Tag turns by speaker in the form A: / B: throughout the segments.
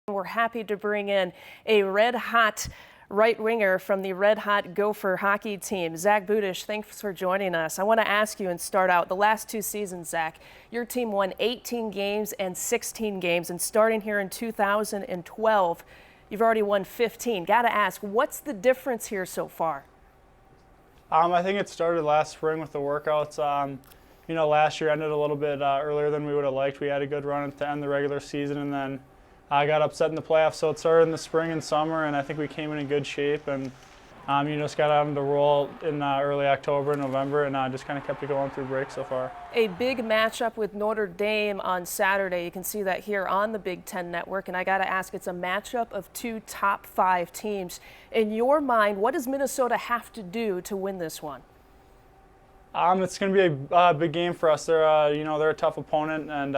A: We're happy to bring in a red-hot right winger from the red-hot Gopher hockey team. Zach Budish, thanks for joining us. I want to ask you and start out the last two seasons, Zach. Your team won 18 games and 16 games, and starting here in 2012, you've already won 15. Got to ask, what's the difference here so far?
B: I think it started last spring with the workouts. Last year ended a little bit earlier than we would have liked. We had a good run to end the regular season, and then I got upset in the playoffs. So it started in the spring and summer, and I think we came in good shape. And just got out of the roll in early October and November, and just kind of kept it going through break so far.
A: A big matchup with Notre Dame on Saturday. You can see that here on the Big Ten Network. And I got to ask, it's a matchup of two top 5 teams. In your mind, what does Minnesota have to do to win this one?
B: It's going to be a big game for us. They're a tough opponent, and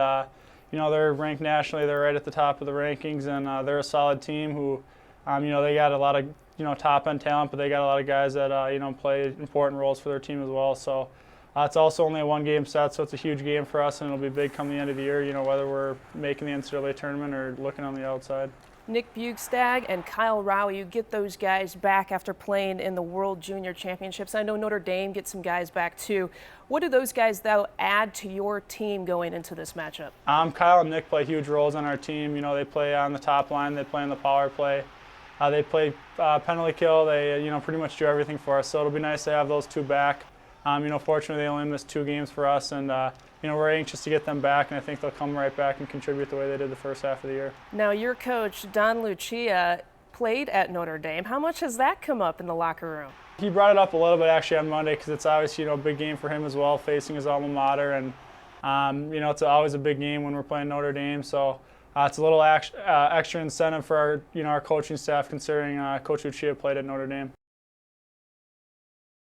B: they're ranked nationally. They're right at the top of the rankings, and they're a solid team who, they got a lot of top-end talent, but they got a lot of guys that play important roles for their team as well. So it's also only a one-game set, so it's a huge game for us, and it'll be big come the end of the year. Whether we're making the NCAA tournament or looking on the outside.
A: Nick Bugstad and Kyle Rowe, you get those guys back after playing in the World Junior Championships. I know Notre Dame gets some guys back too. What do those guys, though, add to your team going into this matchup?
B: Kyle and Nick play huge roles on our team. They play on the top line. They play in the power play. They play penalty kill. They pretty much do everything for us. So it'll be nice to have those two back. Fortunately, they only missed 2 games for us, and we're anxious to get them back, and I think they'll come right back and contribute the way they did the first half of the year.
A: Now, your coach, Don Lucia, played at Notre Dame. How much has that come up in the locker room?
B: He brought it up a little bit actually on Monday, because it's obviously a big game for him as well, facing his alma mater, and it's always a big game when we're playing Notre Dame. So it's a little extra incentive for our coaching staff, considering Coach Lucia played at Notre Dame.